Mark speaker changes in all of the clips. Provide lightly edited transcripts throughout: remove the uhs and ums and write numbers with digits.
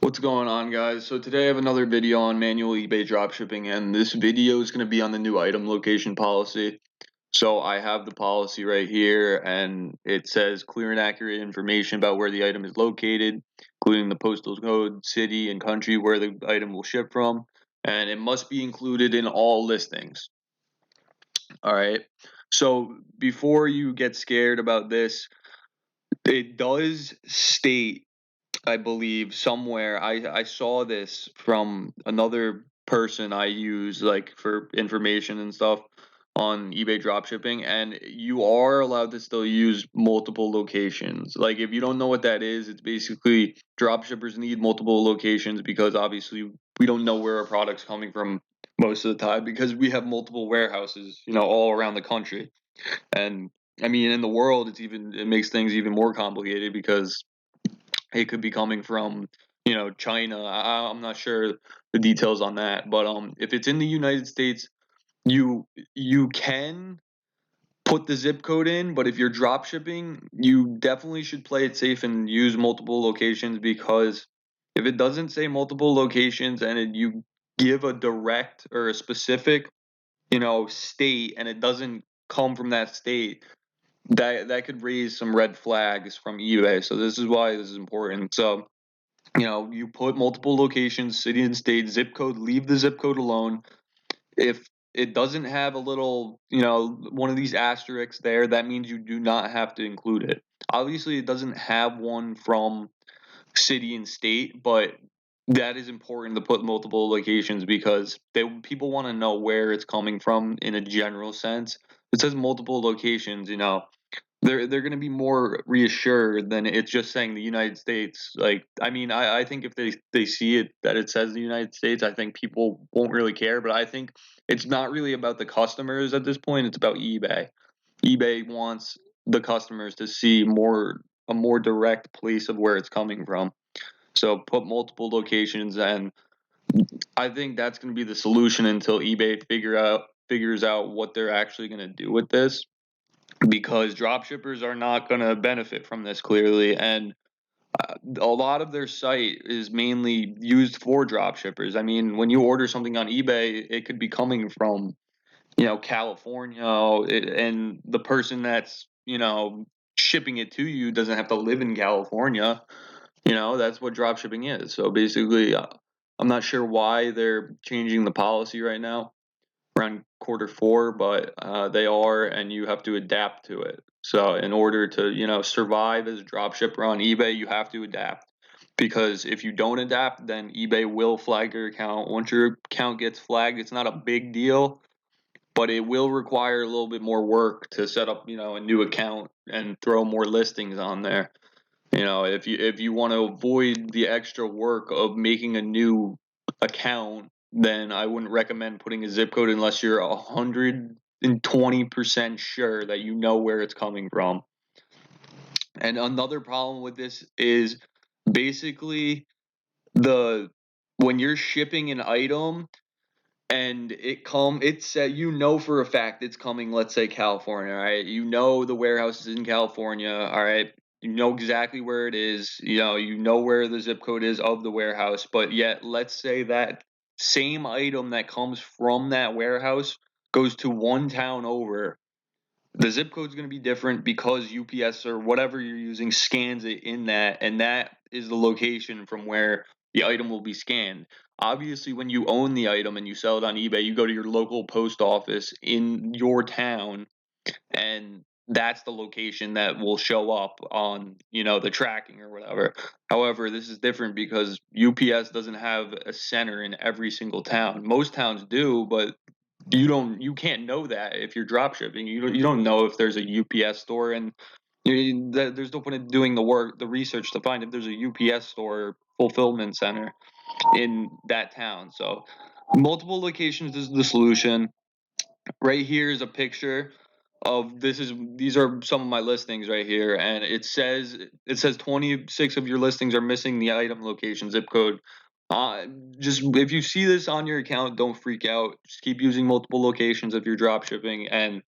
Speaker 1: What's going on, guys? So today I have another video on manual eBay dropshipping, and this video is going to be on the new item location policy. So I have the policy right here, and it says clear and accurate information about where the item is located, including the postal code, city, and country where the item will ship from, and it must be included in all listings. All right. So before you get scared about this, it does state, I believe, somewhere. I saw this from another person I use like for information and stuff on eBay dropshipping, and you are allowed to still use multiple locations. Like, if you don't know what that is, it's basically dropshippers need multiple locations because obviously we don't know where our product's coming from most of the time because we have multiple warehouses, all around the country. And I mean, in the world, it makes things even more complicated because it could be coming from, China. I'm not sure the details on that, but if it's in the United States, you can put the zip code in, but if you're drop shipping, you definitely should play it safe and use multiple locations, because if it doesn't say multiple locations and you give a direct or a specific, state, and it doesn't come from that state, that could raise some red flags from eBay. So this is why this is important. So, you put multiple locations, city and state, zip code, leave the zip code alone. If it doesn't have a little, one of these asterisks there, that means you do not have to include it. Obviously, it doesn't have one from city and state, but that is important to put multiple locations because people want to know where it's coming from in a general sense. It says multiple locations, they're going to be more reassured than it's just saying the United States. Like, I mean, I think if they see it that it says the United States, I think people won't really care. But I think it's not really about the customers at this point. It's about eBay. eBay wants the customers to see a more direct place of where it's coming from. So put multiple locations, and I think that's going to be the solution until eBay figures out what they're actually going to do with this, because dropshippers are not going to benefit from this clearly, and a lot of their site is mainly used for dropshippers. I mean, when you order something on eBay, it could be coming from, California, and the person that's, shipping it to you doesn't have to live in California. That's what dropshipping is. So basically, I'm not sure why they're changing the policy right now around quarter 4, but they are, and you have to adapt to it. So in order to, survive as a drop shipper on eBay, you have to adapt. Because if you don't adapt, then eBay will flag your account. Once your account gets flagged, it's not a big deal, but it will require a little bit more work to set up, a new account and throw more listings on there. If you want to avoid the extra work of making a new account, then I wouldn't recommend putting a zip code unless you're 120% sure that you know where it's coming from. And another problem with this is basically the when you're shipping an item and it said, for a fact it's coming, let's say California, right? The warehouse is in California, all right? You know exactly where it is, you know where the zip code is of the warehouse, but yet let's say that same item that comes from that warehouse goes to one town over. The zip code is going to be different because UPS or whatever you're using scans it in that, and that is the location from where the item will be scanned. Obviously, when you own the item and you sell it on eBay, you go to your local post office in your town, and that's the location that will show up on, the tracking or whatever. However, this is different because UPS doesn't have a center in every single town. Most towns do, but you can't know that if you're drop shipping. You don't know if there's a UPS store, and there's no point in doing the research to find if there's a UPS store or fulfillment center in that town. So multiple locations is the solution. Right here is a picture of these are some of my listings right here, and it says 26 of your listings are missing the item location zip code. Just if you see this on your account, don't freak out. Just keep using multiple locations if you're drop shipping, and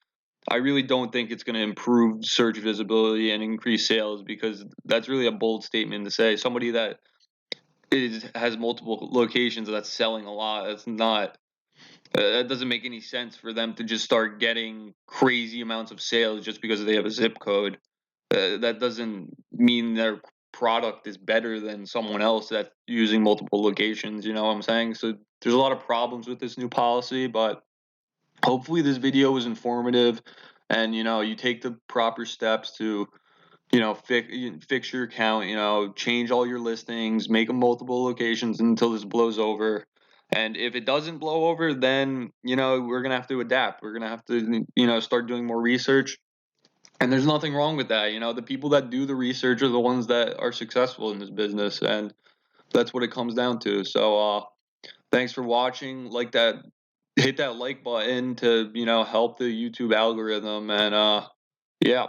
Speaker 1: I really don't think it's going to improve search visibility and increase sales, because that's really a bold statement to say. Somebody that it has multiple locations that's selling a lot. That's not that doesn't make any sense for them to just start getting crazy amounts of sales just because they have a zip code. That doesn't mean their product is better than someone else that's using multiple locations, you know what I'm saying? So there's a lot of problems with this new policy, but hopefully this video was informative and you take the proper steps to fix your account, change all your listings, make them multiple locations until this blows over. And if it doesn't blow over, then, we're going to have to adapt. We're going to have to, start doing more research. And there's nothing wrong with that. The people that do the research are the ones that are successful in this business. And that's what it comes down to. So, thanks for watching. Hit that like button to, help the YouTube algorithm. And, yeah.